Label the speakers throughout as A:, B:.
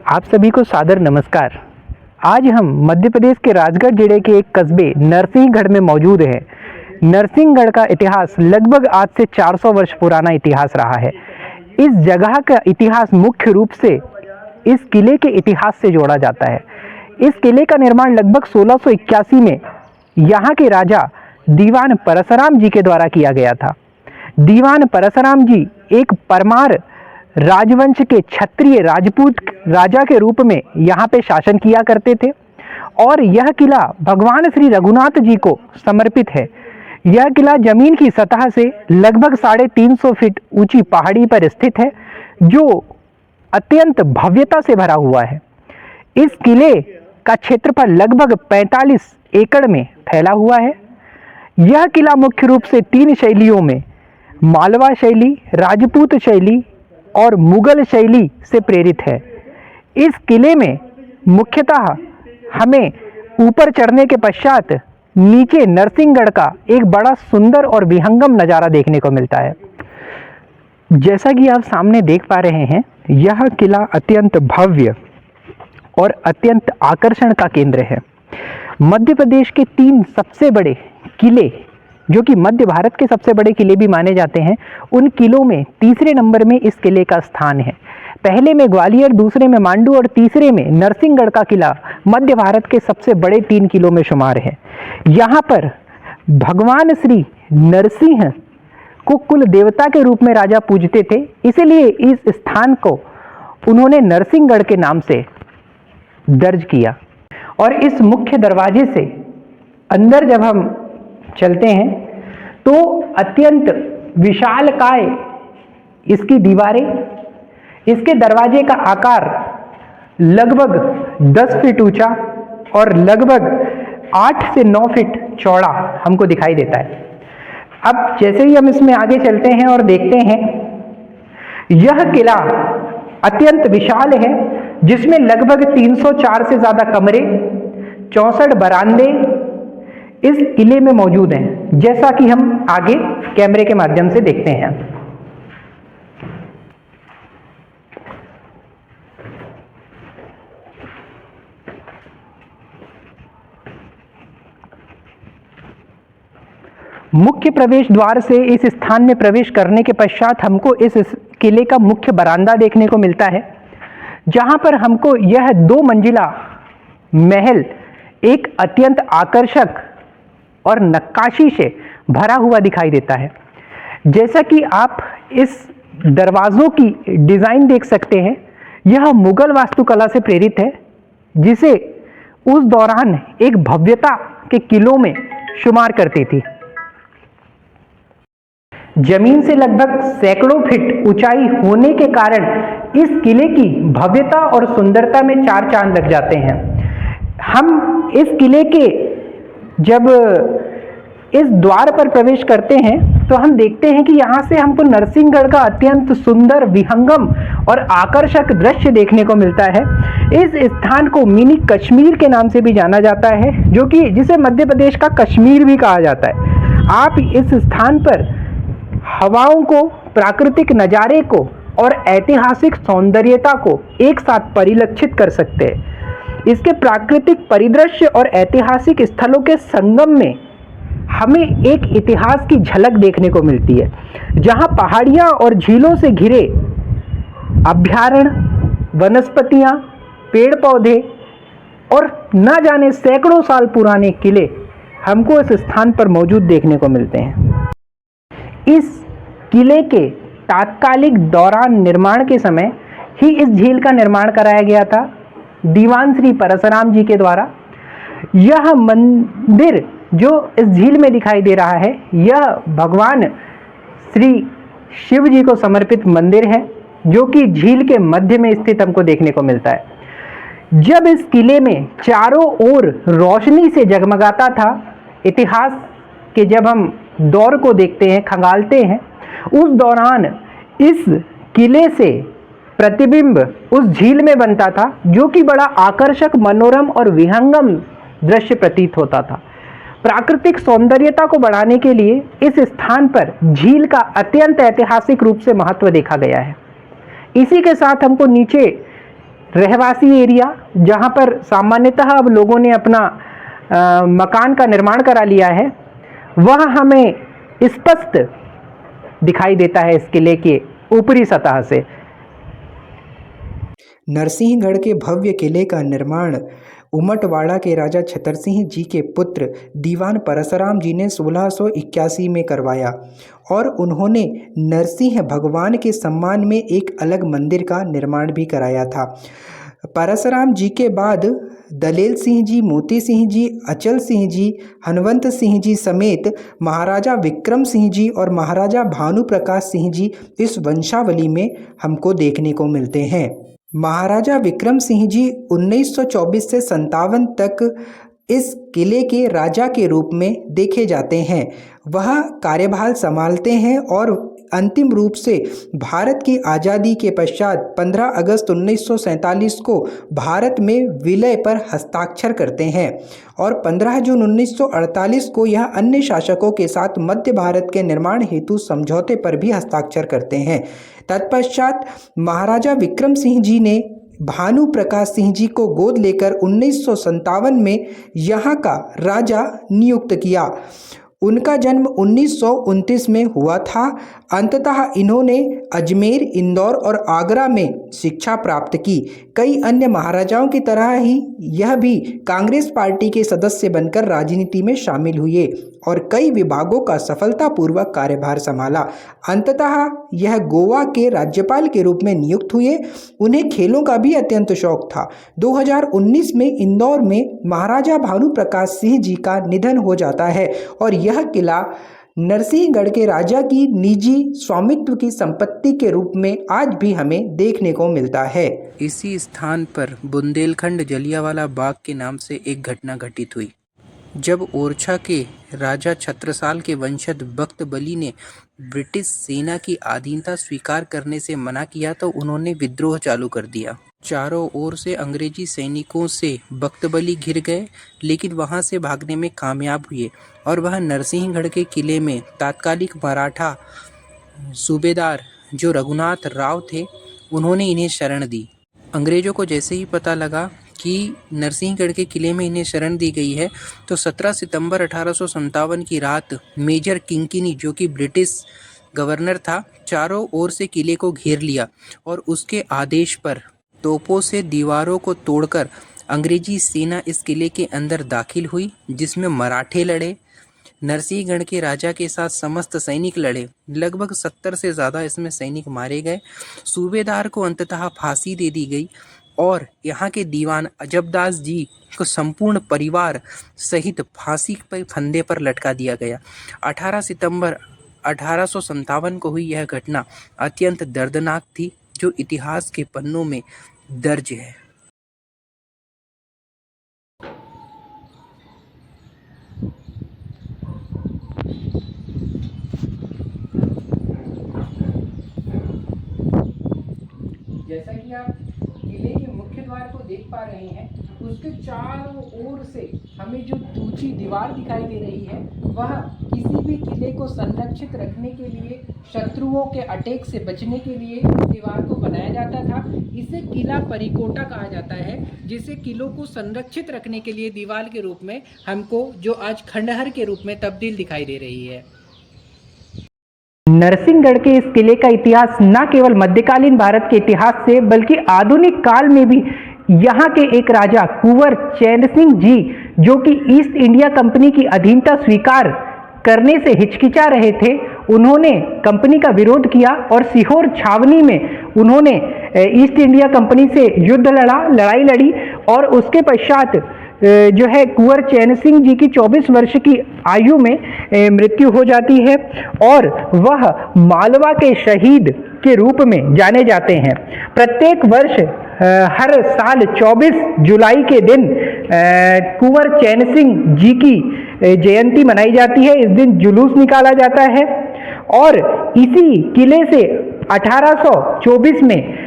A: आप सभी को सादर नमस्कार। आज हम मध्य प्रदेश के राजगढ़ जिले के एक कस्बे नरसिंहगढ़ में मौजूद हैं। नरसिंहगढ़ का इतिहास लगभग आज से 400 वर्ष पुराना इतिहास रहा है। इस जगह का इतिहास मुख्य रूप से इस किले के इतिहास से जोड़ा जाता है। इस किले का निर्माण लगभग 1681 में यहाँ के राजा दीवान परशुराम जी के द्वारा किया गया था। दीवान परशुराम जी एक परमार राजवंश के क्षत्रिय राजपूत राजा के रूप में यहाँ पे शासन किया करते थे और यह किला भगवान श्री रघुनाथ जी को समर्पित है। यह किला जमीन की सतह से लगभग 350 फीट ऊंची पहाड़ी पर स्थित है, जो अत्यंत भव्यता से भरा हुआ है। इस किले का क्षेत्रफल लगभग 45 एकड़ में फैला हुआ है। यह किला मुख्य रूप से 3 शैलियों में मालवा शैली, राजपूत शैली और मुगल शैली से प्रेरित है। इस किले में मुख्यतः हमें ऊपर चढ़ने के पश्चात नीचे नरसिंहगढ़ का एक बड़ा सुंदर और विहंगम नज़ारा देखने को मिलता है। जैसा कि आप सामने देख पा रहे हैं, यह किला अत्यंत भव्य और अत्यंत आकर्षण का केंद्र है। मध्य प्रदेश के 3 सबसे बड़े किले, जो कि मध्य भारत के सबसे बड़े किले भी माने जाते हैं, उन किलों में तीसरे नंबर में इस किले का स्थान है। पहले में ग्वालियर, दूसरे में मांडू और तीसरे में नरसिंहगढ़ का किला मध्य भारत के सबसे बड़े 3 किलों में शुमार है। यहाँ पर भगवान श्री नरसिंह को कुल देवता के रूप में राजा पूजते थे, इसलिए इस स्थान को उन्होंने नरसिंहगढ़ के नाम से दर्ज किया। और इस मुख्य दरवाजे से अंदर जब हम चलते हैं तो अत्यंत विशालकाय इसकी दीवारें, इसके दरवाजे का आकार लगभग 10 फीट ऊंचा और लगभग 8 से 9 फीट चौड़ा हमको दिखाई देता है। अब जैसे ही हम इसमें आगे चलते हैं और देखते हैं, यह किला अत्यंत विशाल है, जिसमें लगभग 304 से ज़्यादा कमरे, 64 बरामदे इस किले में मौजूद हैं, जैसा कि हम आगे कैमरे के माध्यम से देखते हैं। मुख्य प्रवेश द्वार से इस स्थान में प्रवेश करने के पश्चात हमको इस किले का मुख्य बरामदा देखने को मिलता है, जहां पर हमको यह 2 मंजिला महल एक अत्यंत आकर्षक और नक्काशी से भरा हुआ दिखाई देता है। जैसा कि आप इस दरवाज़ों की डिज़ाइन देख सकते हैं, यह मुगल वास्तुकला से प्रेरित है, जिसे उस दौरान एक भव्यता के किलों में शुमार करती थी। जमीन से लगभग सैकड़ों फीट ऊंचाई होने के कारण इस किले की भव्यता और सुंदरता में 4 चांद लग जाते हैं। हम इस किले के जब इस द्वार पर प्रवेश करते हैं तो हम देखते हैं कि यहाँ से हमको नरसिंहगढ़ का अत्यंत सुंदर, विहंगम और आकर्षक दृश्य देखने को मिलता है। इस स्थान को मिनी कश्मीर के नाम से भी जाना जाता है, जो कि जिसे मध्य प्रदेश का कश्मीर भी कहा जाता है। आप इस स्थान पर हवाओं को, प्राकृतिक नज़ारे को और ऐतिहासिक सौंदर्यता को एक साथ परिलक्षित कर सकते हैं। इसके प्राकृतिक परिदृश्य और ऐतिहासिक स्थलों के संगम में हमें एक इतिहास की झलक देखने को मिलती है, जहां पहाड़ियां और झीलों से घिरे अभयारण्य, वनस्पतियां, पेड़ पौधे और न जाने सैकड़ों साल पुराने किले हमको इस स्थान पर मौजूद देखने को मिलते हैं। इस किले के तात्कालिक दौरान निर्माण के समय ही इस झील का निर्माण कराया गया था दीवान श्री परशुराम जी के द्वारा। यह मंदिर जो इस झील में दिखाई दे रहा है, यह भगवान श्री शिव जी को समर्पित मंदिर है, जो कि झील के मध्य में स्थित हमको देखने को मिलता है। जब इस किले में चारों ओर रोशनी से जगमगाता था, इतिहास के जब हम दौर को देखते हैं, खंगालते हैं, उस दौरान इस किले से प्रतिबिंब उस झील में बनता था, जो कि बड़ा आकर्षक, मनोरम और विहंगम दृश्य प्रतीत होता था। प्राकृतिक सौंदर्यता को बढ़ाने के लिए इस स्थान पर झील का अत्यंत ऐतिहासिक रूप से महत्व देखा गया है। इसी के साथ हमको नीचे रहवासी एरिया जहां पर सामान्यतः अब लोगों ने अपना मकान का निर्माण करा लिया है, वह हमें स्पष्ट दिखाई देता है इस किले के ऊपरी सतह से।
B: नरसिंहगढ़ के भव्य किले का निर्माण उमटवाड़ा के राजा छतरसिंह जी के पुत्र दीवान परसराम जी ने 1681 में करवाया और उन्होंने नरसिंह भगवान के सम्मान में एक अलग मंदिर का निर्माण भी कराया था। परसराम जी के बाद दलेल सिंह जी, मोती सिंह जी, अचल सिंह जी, हनवंत सिंह जी समेत महाराजा विक्रम सिंह जी और महाराजा भानु प्रकाश सिंह जी इस वंशावली में हमको देखने को मिलते हैं। महाराजा विक्रम सिंह जी 1924 से 57 तक इस किले के राजा के रूप में देखे जाते हैं। वह कार्यभार संभालते हैं और अंतिम रूप से भारत की आज़ादी के पश्चात 15 अगस्त 1947 को भारत में विलय पर हस्ताक्षर करते हैं और 15 जून 1948 को यह अन्य शासकों के साथ मध्य भारत के निर्माण हेतु समझौते पर भी हस्ताक्षर करते हैं। तत्पश्चात महाराजा विक्रम सिंह जी ने भानु प्रकाश सिंह जी को गोद लेकर 1957 में यहाँ का राजा नियुक्त किया। उनका जन्म 1929 में हुआ था। अंततः इन्होंने अजमेर, इंदौर और आगरा में शिक्षा प्राप्त की। कई अन्य महाराजाओं की तरह ही यह भी कांग्रेस पार्टी के सदस्य बनकर राजनीति में शामिल हुए और कई विभागों का सफलतापूर्वक कार्यभार संभाला। अंततः यह गोवा के राज्यपाल के रूप में नियुक्त हुए। उन्हें खेलों का भी अत्यंत शौक था। 2019 में इंदौर में महाराजा भानु प्रकाश सिंह जी का निधन हो जाता है और यह किला नरसिंहगढ़ के राजा की निजी स्वामित्व की संपत्ति के रूप में आज भी हमें देखने को मिलता है।
C: इसी स्थान पर बुंदेलखंड जलियांवाला बाग के नाम से एक घटना घटित हुई। जब ओरछा के राजा छत्रसाल के वंशज बख्त बली ने ब्रिटिश सेना की अधीनता स्वीकार करने से मना किया तो उन्होंने विद्रोह चालू कर दिया। चारों ओर से अंग्रेजी सैनिकों से बख्त बली घिर गए, लेकिन वहां से भागने में कामयाब हुए और वह नरसिंहगढ़ के किले में तात्कालिक मराठा सूबेदार जो रघुनाथ राव थे, उन्होंने इन्हें शरण दी। अंग्रेजों को जैसे ही पता लगा कि नरसिंहगढ़ के किले में इन्हें शरण दी गई है, तो 17 सितंबर 1857 की रात मेजर किंकिनी, जो कि ब्रिटिश गवर्नर था, चारों ओर से किले को घेर लिया और उसके आदेश पर तोपों से दीवारों को तोड़कर अंग्रेजी सेना इस किले के अंदर दाखिल हुई, जिसमें मराठे लड़े, नरसिंहगढ़ के राजा के साथ समस्त सैनिक लड़े। लगभग 70 से ज़्यादा इसमें सैनिक मारे गए। सूबेदार को अंततः फांसी दे दी गई और यहाँ के दीवान अजबदास जी को संपूर्ण परिवार सहित फांसी पर फंदे पर लटका दिया गया। 18 सितंबर 1857 को हुई यह घटना अत्यंत दर्दनाक थी, जो इतिहास के पन्नों में दर्ज है।
A: जैसा कि आप किले के मुख्य द्वार को देख पा रहे हैं, उसके चारों ओर से हमें जो ऊंची दीवार दिखाई दे रही है, वह किसी भी किले को संरक्षित रखने के लिए, शत्रुओं के अटैक से बचने के लिए इस दीवार को बनाया जाता था। इसे किला परिकोटा कहा जाता है, जिसे किलों को संरक्षित रखने के लिए दीवार के रूप में हमको जो आज खंडहर के रूप में तब्दील दिखाई दे रही है। नरसिंहगढ़ के इस किले का इतिहास न केवल मध्यकालीन भारत के इतिहास से, बल्कि आधुनिक काल में भी यहाँ के एक राजा कुंवर चैन सिंह जी, जो कि ईस्ट इंडिया कंपनी की अधीनता स्वीकार करने से हिचकिचा रहे थे, उन्होंने कंपनी का विरोध किया और सीहोर छावनी में उन्होंने ईस्ट इंडिया कंपनी से युद्ध लड़ाई लड़ी और उसके पश्चात जो है कुंवर चैन सिंह जी की 24 वर्ष की आयु में मृत्यु हो जाती है और वह मालवा के शहीद के रूप में जाने जाते हैं। प्रत्येक वर्ष हर साल 24 जुलाई के दिन कुंवर चैन सिंह जी की जयंती मनाई जाती है। इस दिन जुलूस निकाला जाता है और इसी किले से 1824 में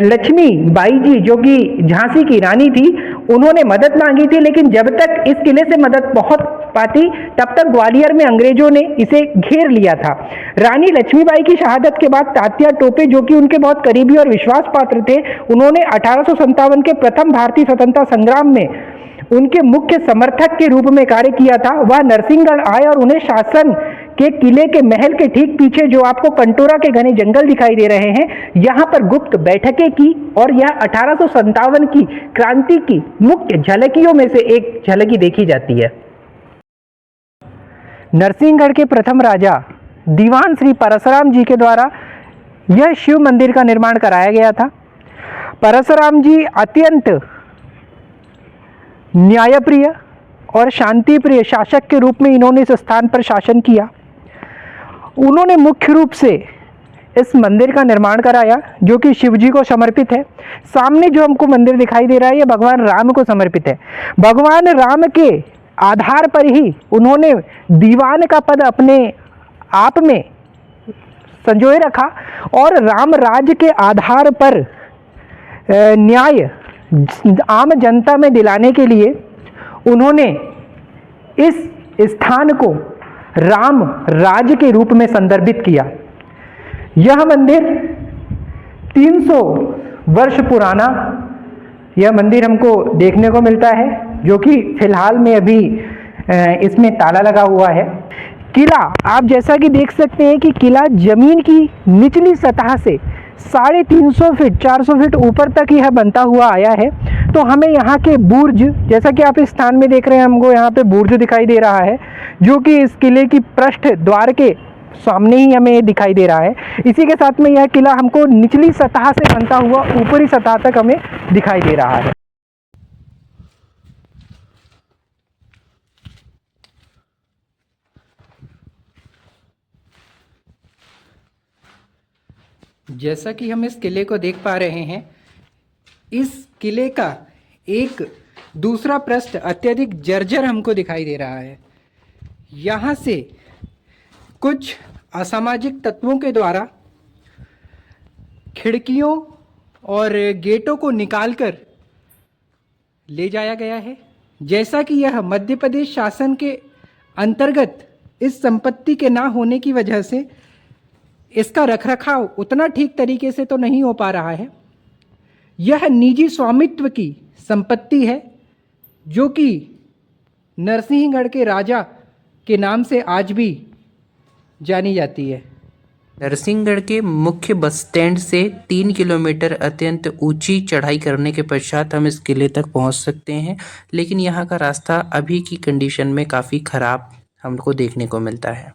A: लक्ष्मी बाई जी, जो कि झांसी की रानी थी, उन्होंने मदद मांगी थी, लेकिन जब तक इस किले से मदद पहुंच पाती तब तक ग्वालियर में अंग्रेजों ने इसे घेर लिया था। रानी लक्ष्मीबाई की शहादत के बाद तात्या टोपे, जो कि उनके बहुत करीबी और विश्वास पात्र थे, उन्होंने 1857 के प्रथम भारतीय स्वतंत्रता संग्राम में उनके मुख्य समर्थक के रूप में कार्य किया था। वह नरसिंहगढ़ आए और उन्हें शासन के किले के महल के ठीक पीछे, जो आपको कंटोरा के घने जंगल दिखाई दे रहे हैं, यहाँ पर गुप्त बैठकें की और यह 1857 की क्रांति की मुख्य झलकियों में से एक झलकी देखी जाती है। नरसिंहगढ़ के प्रथम राजा दीवान श्री परशुराम जी के द्वारा यह शिव मंदिर का निर्माण कराया गया था। परशुराम जी अत्यंत न्यायप्रिय और शांतिप्रिय शासक के रूप में इन्होंने इस स्थान पर शासन किया। उन्होंने मुख्य रूप से इस मंदिर का निर्माण कराया, जो कि शिव जी को समर्पित है। सामने जो हमको मंदिर दिखाई दे रहा है, यह भगवान राम को समर्पित है। भगवान राम के आधार पर ही उन्होंने दीवान का पद अपने आप में संजोए रखा और राम राज्य के आधार पर न्याय आम जनता में दिलाने के लिए उन्होंने इस स्थान को राम राज्य के रूप में संदर्भित किया। यह मंदिर 300 वर्ष पुराना यह मंदिर हमको देखने को मिलता है, जो कि फिलहाल में अभी इसमें ताला लगा हुआ है। किला आप जैसा कि देख सकते हैं कि किला जमीन की निचली सतह से 350 फीट 400 फीट ऊपर तक यह बनता हुआ आया है। तो हमें यहाँ के बुर्ज, जैसा कि आप इस स्थान में देख रहे हैं, हमको यहाँ पे बुर्ज दिखाई दे रहा है, जो कि इस किले की पृष्ठ द्वार के सामने ही हमें दिखाई दे रहा है। इसी के साथ में यह किला हमको निचली सतह से बनता हुआ ऊपरी सतह तक हमें दिखाई दे रहा है। जैसा कि हम इस किले को देख पा रहे हैं, इस किले का एक दूसरा पृष्ठ अत्यधिक जर्जर हमको दिखाई दे रहा है। यहाँ से कुछ असामाजिक तत्वों के द्वारा खिड़कियों और गेटों को निकालकर ले जाया गया है। जैसा कि यह मध्य प्रदेश शासन के अंतर्गत इस संपत्ति के ना होने की वजह से इसका रखरखाव उतना ठीक तरीके से तो नहीं हो पा रहा है। यह निजी स्वामित्व की संपत्ति है, जो कि नरसिंहगढ़ के राजा के नाम से आज भी जानी जाती है।
C: नरसिंहगढ़ के मुख्य बस स्टैंड से 3 किलोमीटर अत्यंत ऊंची चढ़ाई करने के पश्चात हम इस किले तक पहुंच सकते हैं, लेकिन यहाँ का रास्ता अभी की कंडीशन में काफ़ी ख़राब हमको देखने को मिलता है।